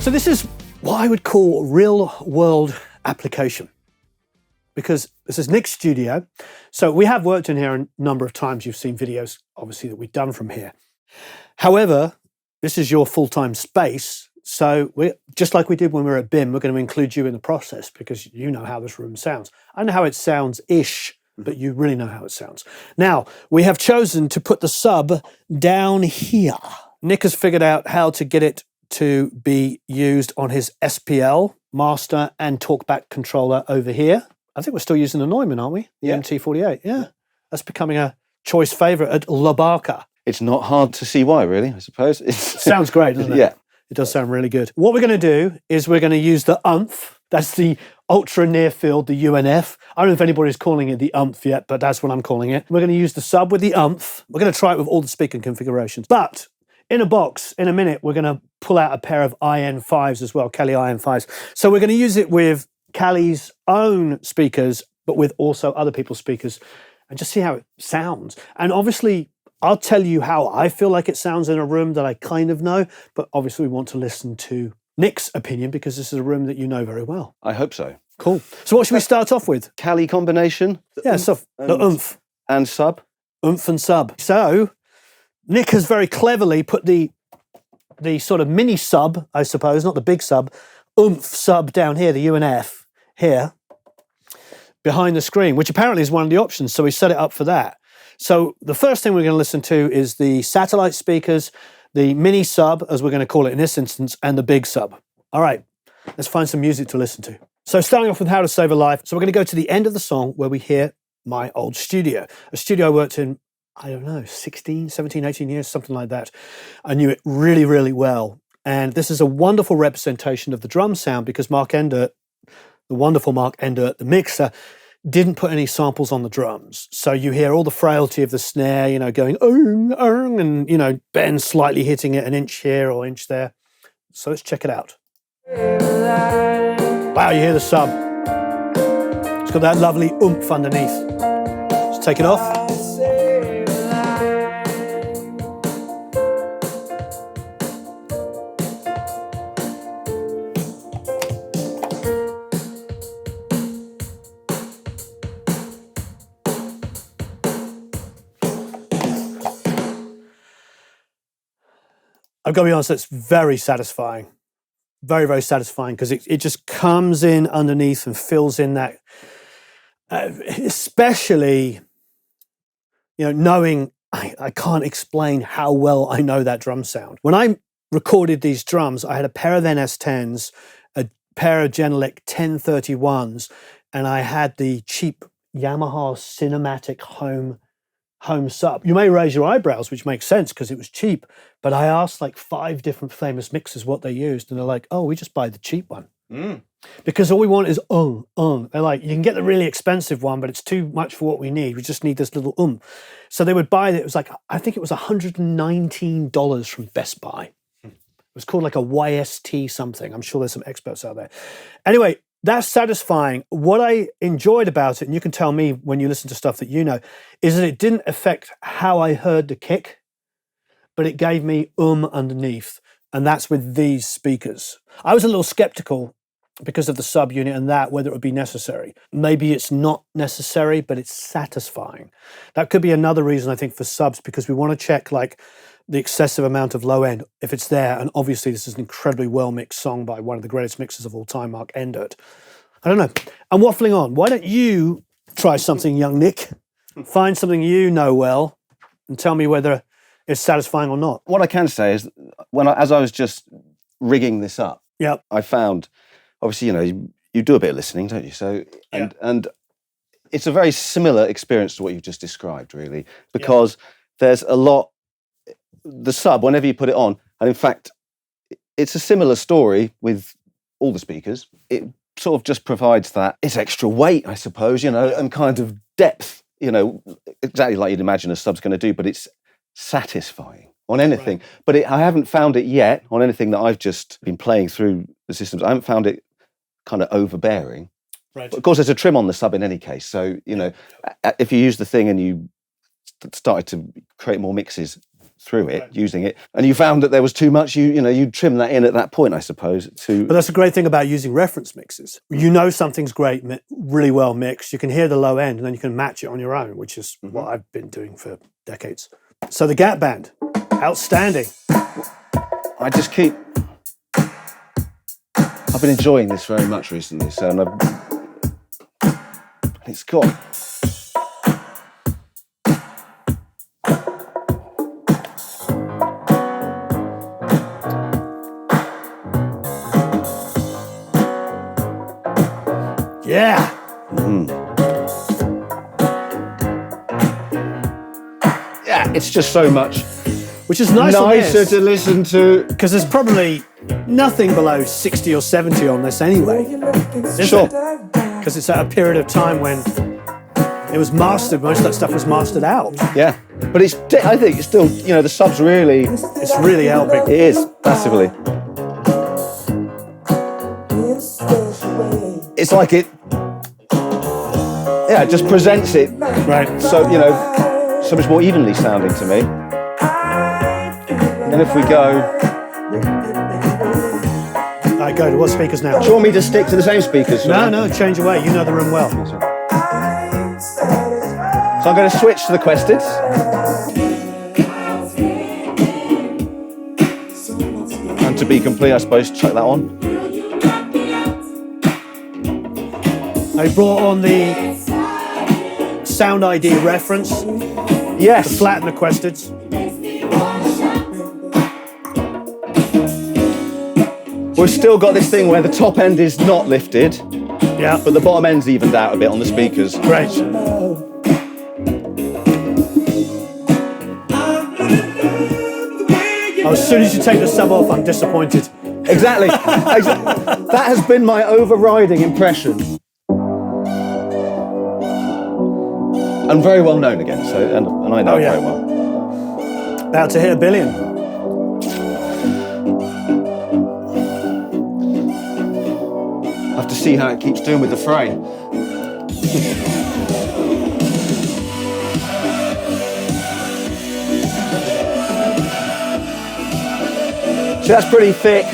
So this is what I would call real-world application, because this is Nick's studio. So we have worked in here a number of times. You've seen videos, obviously, that we've done from here. However, this is your full-time space. So we're just like we did when we were at BIM, we're going to include you in the process because you know how this room sounds. I know how it sounds-ish, but you really know how it sounds. Now, we have chosen to put the sub down here. Nick has figured out how to get it to be used on his SPL master and talkback controller over here. I think we're still using the Neumann, aren't we? The MT48, yeah. That's becoming a choice favourite at La Barca. It's not hard to see why, really, I suppose. Sounds great, doesn't it? Yeah. It does sound really good. What we're going to do is we're going to use the UMF. That's the ultra near field, the UNF. I don't know if anybody's calling it the UMF yet, but that's what I'm calling it. We're going to use the sub with the UMF. We're going to try it with all the speaker configurations. But in a box, in a minute, we're going to pull out a pair of IN5s as well, Kali IN5s. So we're going to use it with Kali's own speakers, but with also other people's speakers, and just see how it sounds. And obviously, I'll tell you how I feel like it sounds in a room that I kind of know, but obviously we want to listen to Nick's opinion because this is a room that you know very well. I hope so. Cool. So what should we start off with? Kali combination? Yeah, so the UMF. And sub? UMF and sub. So Nick has very cleverly put the sort of mini sub, I suppose, not the big sub, UMF sub down here, the UNF, here, behind the screen, which apparently is one of the options, so we set it up for that. So the first thing we're going to listen to is the satellite speakers, the mini sub, as we're going to call it in this instance, and the big sub. All right, let's find some music to listen to. So starting off with How to Save a Life. So we're going to go to the end of the song where we hear my old studio, a studio I worked in, I don't know, 16, 17, 18 years, something like that. I knew it really, really well. And this is a wonderful representation of the drum sound because Mark Endert, the wonderful Mark Endert, the mixer, didn't put any samples on the drums. So you hear all the frailty of the snare, you know, going, and, you know, Ben slightly hitting it an inch here or inch there. So let's check it out. Wow, you hear the sub. It's got that lovely oomph underneath. Let's take it off. I've got to be honest, it's very satisfying. Very, very satisfying because it just comes in underneath and fills in that, especially, you know, knowing, I can't explain how well I know that drum sound. When I recorded these drums, I had a pair of NS10s, a pair of Genelec 1031s, and I had the cheap Yamaha Cinematic home sub. You may raise your eyebrows, which makes sense because it was cheap, but I asked like 5 different famous mixers what they used, and they're like, oh, we just buy the cheap one. Because all we want is They're like, you can get the really expensive one, but it's too much for what we need. We just need this little So they would buy it. It was like, I think it was $119 from Best Buy. It was called like a YST something. I'm sure there's some experts out there. Anyway, that's satisfying. What I enjoyed about it, and you can tell me when you listen to stuff that you know, is that it didn't affect how I heard the kick, but it gave me underneath. And that's with these speakers. I was a little skeptical because of the subunit and that, whether it would be necessary. Maybe it's not necessary, but it's satisfying. That could be another reason, I think, for subs, because we want to check like the excessive amount of low end, if it's there. And obviously this is an incredibly well-mixed song by one of the greatest mixers of all time, Mark Endert. I don't know. I'm waffling on. Why don't you try something, young Nick? Find something you know well and tell me whether it's satisfying or not. What I can say is, as I was just rigging this up, I found, obviously, you know, you do a bit of listening, don't you? So, and it's a very similar experience to what you've just described, really, because there's a lot, the sub, whenever you put it on, and in fact, it's a similar story with all the speakers. It sort of just provides that, it's extra weight, I suppose, you know, and kind of depth, you know, exactly like you'd imagine a sub's going to do, but it's satisfying on anything. Right. But I haven't found it yet on anything that I've just been playing through the systems. I haven't found it kind of overbearing. Right. But of course, there's a trim on the sub in any case. So, you know, if you use the thing and you started to create more mixes, through it, using it, and you found that there was too much, you'd trim that in at that point, I suppose. But that's a great thing about using reference mixes. You know something's great, really well mixed. You can hear the low end, and then you can match it on your own, which is what I've been doing for decades. So the Gap Band, outstanding. I've been enjoying this very much recently, so it's got... Yeah. Yeah, it's just so much... Which is nicer to listen to. Because there's probably nothing below 60 or 70 on this anyway. Sure. Because it's at a period of time when it was mastered. Most of that stuff was mastered out. Yeah. But I think it's still, the sub's really... It's really helping. It is, massively. It's like it just presents it. Right. So, so much more evenly sounding to me. And if we go... All right, go to what speakers now? Do you want me to stick to the same speakers? No, change away. You know the room well. So I'm going to switch to the Quested. And to be complete, I suppose, chuck that on. I brought on the Sound ID reference. Yes. The flat and the Questeds. We've still got this thing where the top end is not lifted, but the bottom end's evened out a bit on the speakers. Great. As soon as you take the sub off, I'm disappointed. Exactly. That has been my overriding impression. And very well known again, and I know it very well. About to hit 1 billion. I have to see how it keeps doing with the fray. So that's pretty thick.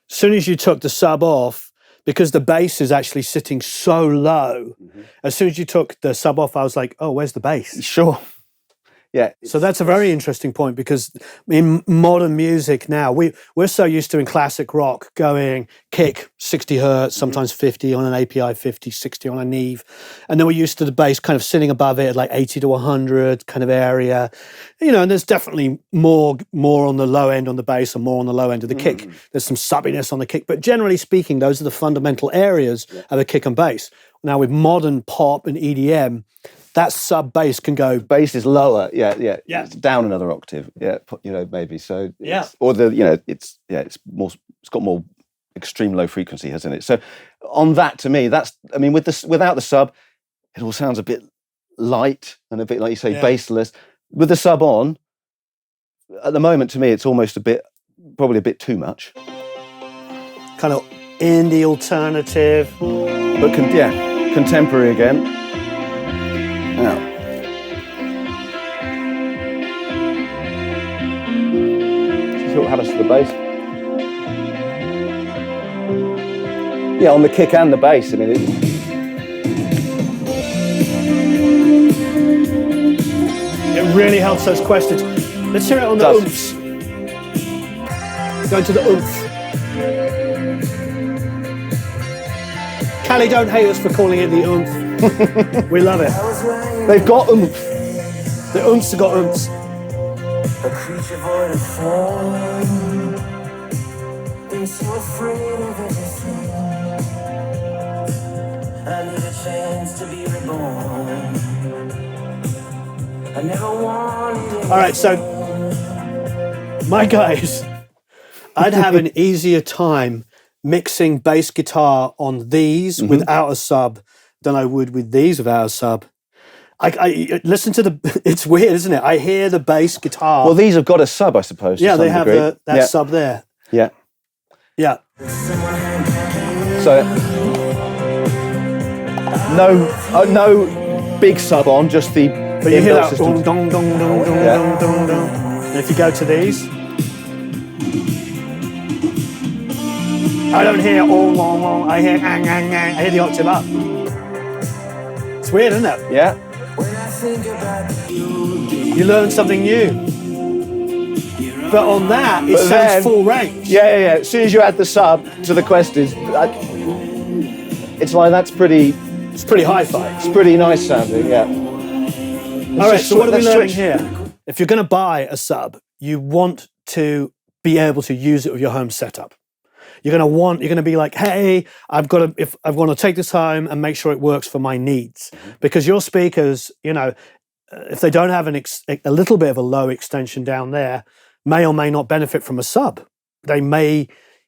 As soon as you took the sub off, because the bass is actually sitting so low, as soon as you took the sub off, I was like, oh, where's the bass? Sure. Yeah. So that's a very interesting point, because in modern music now, we're so used to in classic rock going kick 60 hertz, sometimes 50 on an API, 50, 60 on a Neve. And then we're used to the bass kind of sitting above it at like 80 to 100 kind of area. And there's definitely more on the low end on the bass and more on the low end of the kick. There's some subbiness on the kick, but generally speaking, those are the fundamental areas of the kick and bass. Now with modern pop and EDM, that sub bass can go. Bass is lower, yeah. It's down another octave, maybe. So, it's more. It's got more extreme low frequency, hasn't it? So, on that, to me, without the sub, it all sounds a bit light and a bit, like you say, bassless. With the sub on, at the moment, to me, it's almost probably a bit too much. Kind of indie alternative, but contemporary again. Now, see what happens to the bass. Yeah, on the kick and the bass. It really helps those questions. Let's hear it on the oomph. Going to the oomph. Kali, don't hate us for calling it the oomph. We love it. They've got oomph. The oomphs have got oomphs. A creature void of form, been so afraid of everything. I need a chance to be reborn. I never wanted it. All right, so my guys, I'd have an easier time mixing bass guitar on these without a sub than I would with these without a sub. I listen to it's weird, isn't it? I hear the bass guitar. Well, these have got a sub, I suppose. Yeah, they have that sub there. Yeah. Yeah. So No big sub on, just the But you hear inbuilt that system. dong, dong, dong, dong, dong, Yeah. dong, dong, dong. And if you go to these, I don't hear oh, oh, oh. I hear ang, ang, ang. I hear the octave up. It's weird, isn't it? Yeah. You learn something new. But on that, it sounds then- full range. Yeah. As soon as you add the sub to the Questies, it's like it's pretty hi-fi. It's pretty nice sounding. Yeah. All right, so what are we let's learning switch. here? If you're going to buy a sub, you want to be able to use it with your home setup. You're going to be like, hey, I want to take this home and make sure it works for my needs. Because your speakers, if they don't have a little bit of a low extension down there, may or may not benefit from a sub. They may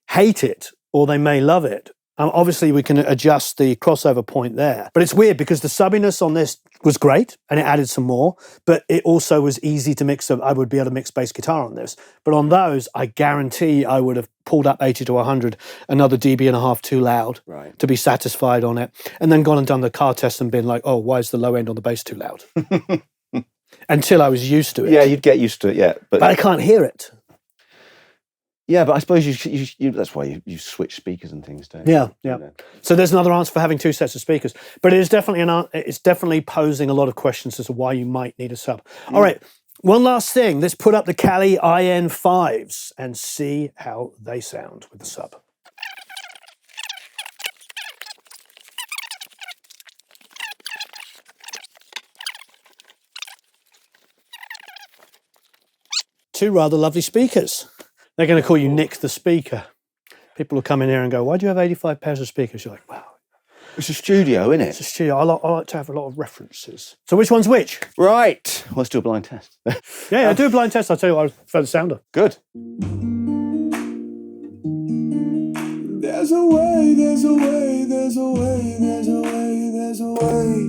hate it or they may love it. Obviously, we can adjust the crossover point there. But it's weird because the subbiness on this was great and it added some more, but it also was easy to mix. I would be able to mix bass guitar on this. But on those, I guarantee I would have pulled up 80 to 100, another dB and a half too loud to be satisfied on it. And then gone and done the car test and been like, oh, why is the low end on the bass too loud? Until I was used to it. Yeah, you'd get used to it, yeah. But I can't hear it. Yeah, but I suppose you that's why you switch speakers and things, don't you? Yeah. You know. So there's another answer for having two sets of speakers. But it is definitely it's definitely posing a lot of questions as to why you might need a sub. All right, one last thing. Let's put up the Kali IN5s and see how they sound with the sub. Two rather lovely speakers. They're going to call you Nick the Speaker. People will come in here and go, why do you have 85 pairs of speakers? You're like, wow. It's a studio, isn't It's it? a studio. I like to have a lot of references. So which one's which? Right. Let's do a blind test. Yeah, I do a blind test. I'll tell you what I prefer the sounder. Good. There's a way, there's a way, there's a way, there's a way, there's a way.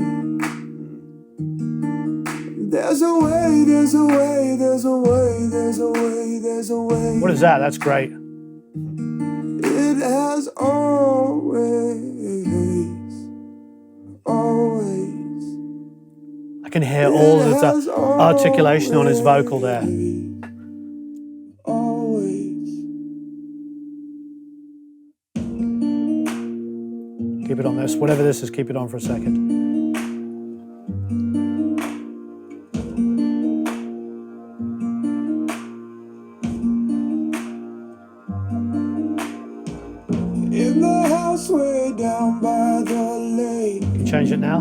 There's a way, there's a way, there's a way, there's a way, there's a way. What is that? That's great. It has always. I can hear all of the articulation on his vocal there. Keep it on this. Whatever this is, keep it on for a second. In the house way down by the lake. Can you change it now?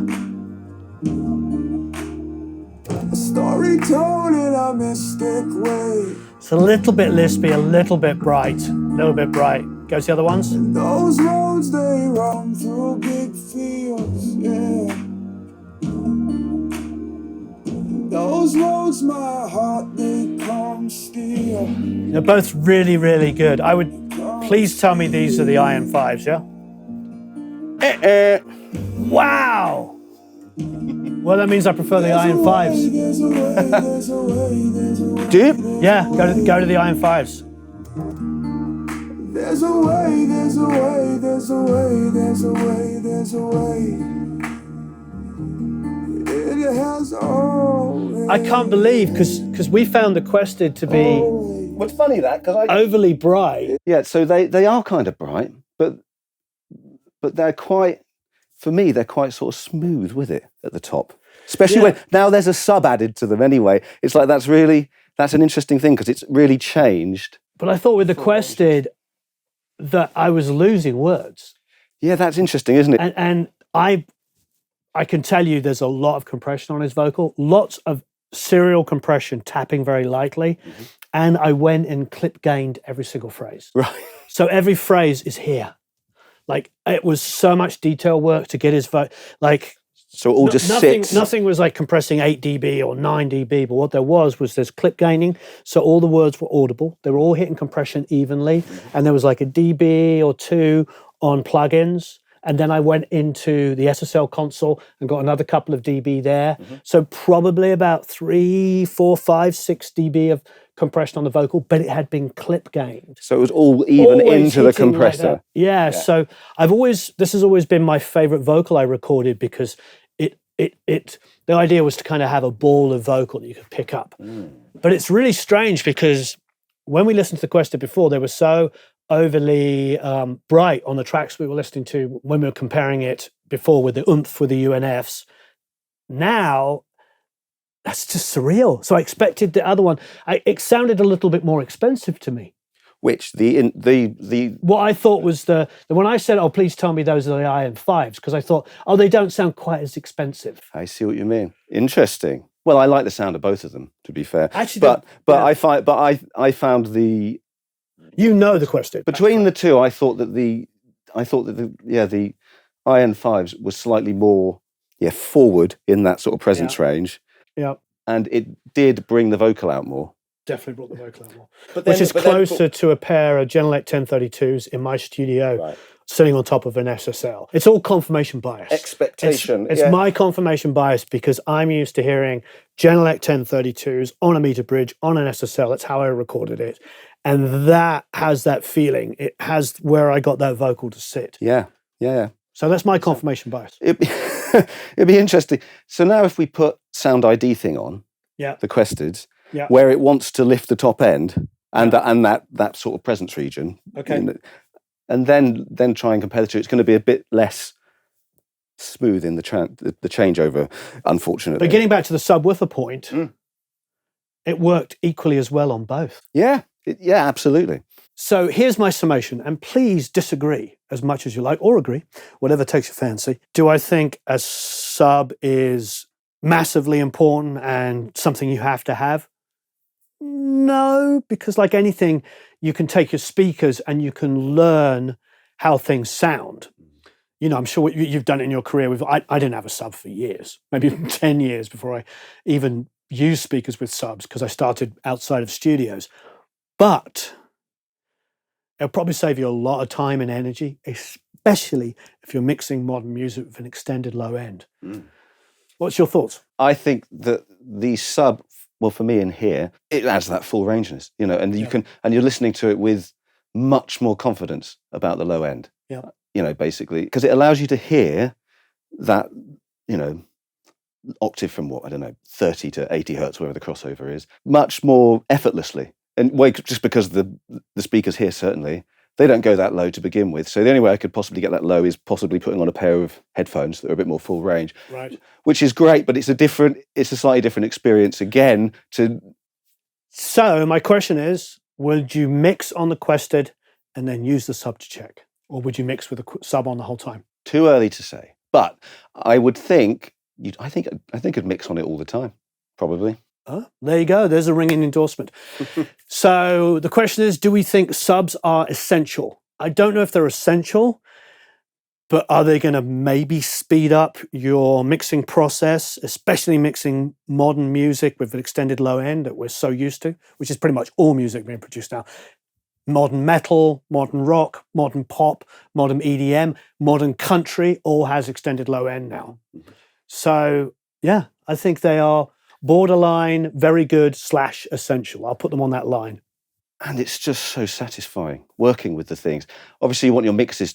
A story told in a mystic way. It's a little bit lispy, a little bit bright. A little bit bright. Go to the other ones. Those roads they run through big fields, yeah. Those roads, my heart, they come steel. They're both really, really good. I would please tell me these are the IN5s, yeah? Wow! Well, that means I prefer the IN5s. There's a way, there's a way, there's a way. Do you? Yeah, go to the IN5s. There's a way, there's a way, there's a way, there's a way, there's a way. It has always. I can't believe, because we found the Quested to be What's funny because overly bright. yeah, so they are kind of bright, but they're quite, for me, they're quite sort of smooth with it at the top. Especially when now there's a sub added to them anyway. It's like that's an interesting thing because it's really changed. But I thought with the Quested that I was losing words. Yeah, that's interesting, isn't it? And I can tell you there's a lot of compression on his vocal, lots of serial compression, tapping very lightly. Mm-hmm. And I went and clip gained every single phrase. Right. So every phrase is here. Like it was so much detail work to get his vote. Like so it all just sits. Nothing was like compressing 8 dB or 9 dB, but what there was there's clip gaining. So all the words were audible. They were all hitting compression evenly. And there was like a dB or two on plugins. And then I went into the SSL console and got another couple of dB there. So probably about 3, 4, 5, 6 dB of compression on the vocal, but it had been clip gained. So it was all even Always into the hitting like compressor. that. Yeah, so this has always been my favorite vocal I recorded, because the idea was to kind of have a ball of vocal that you could pick up. But it's really strange, because when we listened to the Quested before, they were so overly bright on the tracks we were listening to when we were comparing it before with the oomph with the UNFs. Now, that's just surreal. So I expected the other one. It sounded a little bit more expensive to me. Which the what I thought was the when I said, "Oh, please tell me those are the Iron 5s," because I thought, "Oh, they don't sound quite as expensive." I see what you mean. Interesting. Well, I like the sound of both of them, to be fair. Actually, I found the the Quested between the two. I thought that the Iron 5s was slightly more forward in that sort of presence range. Yeah, and it did bring the vocal out more. Definitely brought the vocal out more. Which is closer to a pair of Genelec 1032s in my studio, sitting on top of an SSL. It's all confirmation bias. Expectation. It's my confirmation bias, because I'm used to hearing Genelec 1032s on a meter bridge, on an SSL. That's how I recorded it. And that has that feeling. It has where I got that vocal to sit. Yeah. So that's my confirmation bias. It'd be interesting. So now if we put Sound ID thing on, the Questeds, where it wants to lift the top end and that sort of presence region, and then try and compare the two, it's going to be a bit less smooth in the changeover, unfortunately. But getting back to the subwoofer point, it worked equally as well on both. Yeah, absolutely. So here's my summation, and please disagree as much as you like, or agree, whatever takes your fancy. Do I think a sub is massively important and something you have to have? No, because like anything, you can take your speakers and you can learn how things sound. You know, I'm sure you've done it in your career. I didn't have a sub for years, maybe 10 years before I even used speakers with subs, because I started outside of studios. But it'll probably save you a lot of time and energy, especially if you're mixing modern music with an extended low end. What's your thoughts? I think that the sub, well, for me in here, it adds that full rangeness, and you can, and you're listening to it with much more confidence about the low end. Basically, because it allows you to hear that, octave from 30 to 80 hertz, wherever the crossover is, much more effortlessly. And just because the speakers here, certainly, they don't go that low to begin with. So the only way I could possibly get that low is possibly putting on a pair of headphones that are a bit more full range. Right. Which is great, but it's a slightly different experience again. So my question is, would you mix on the Quested and then use the sub to check? Or would you mix with the sub on the whole time? Too early to say. But I would think, I think I'd mix on it all the time, probably. Oh, there you go. There's a ringing endorsement. So the question is, do we think subs are essential? I don't know if they're essential, but are they going to maybe speed up your mixing process, especially mixing modern music with an extended low end that we're so used to, which is pretty much all music being produced now. Modern metal, modern rock, modern pop, modern EDM, modern country all has extended low end now. So, yeah, I think they are borderline, very good / essential. I'll put them on that line. And it's just so satisfying working with the things. Obviously, you want your mixes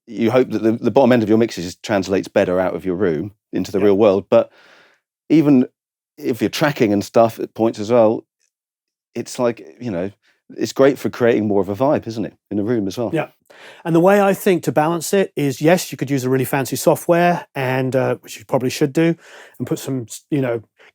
you hope that the bottom end of your mixes translates better out of your room into the real world. But even if you're tracking and stuff at points as well, it's like, it's great for creating more of a vibe, isn't it, in a room as well? Yeah. And the way I think to balance it is, yes, you could use a really fancy software, and which you probably should do, and put some,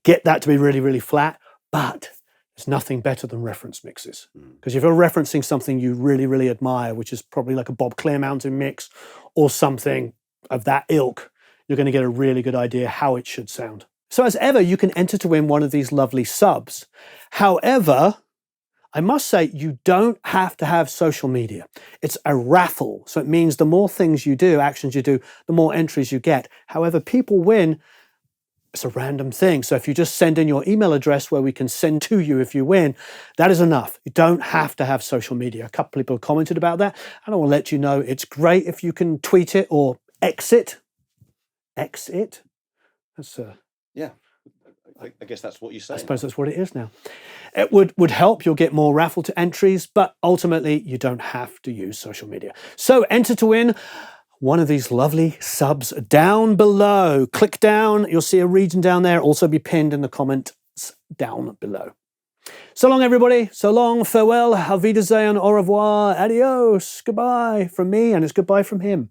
get that to be really, really flat. But there's nothing better than reference mixes. Because if you're referencing something you really, really admire, which is probably like a Bob Clear Mountain mix or something of that ilk, you're going to get a really good idea how it should sound. So as ever, you can enter to win one of these lovely subs. However, I must say, you don't have to have social media. It's a raffle. So it means the more things you do, actions you do, the more entries you get. However, people win It's a random thing. So if you just send in your email address where we can send to you if you win, that is enough. You don't have to have social media. A couple people commented about that, and I will let you know it's great if you can tweet it or exit. Exit? That's yeah. I guess that's what you say. I suppose that's what it is now. It would help. You'll get more raffle to entries, but ultimately you don't have to use social media. So enter to win one of these lovely subs down below. Click down. You'll see a region down there. Also be pinned in the comments down below. So long, everybody. So long. Farewell. Auf Wiedersehen. Au revoir. Adios. Goodbye from me, and it's goodbye from him.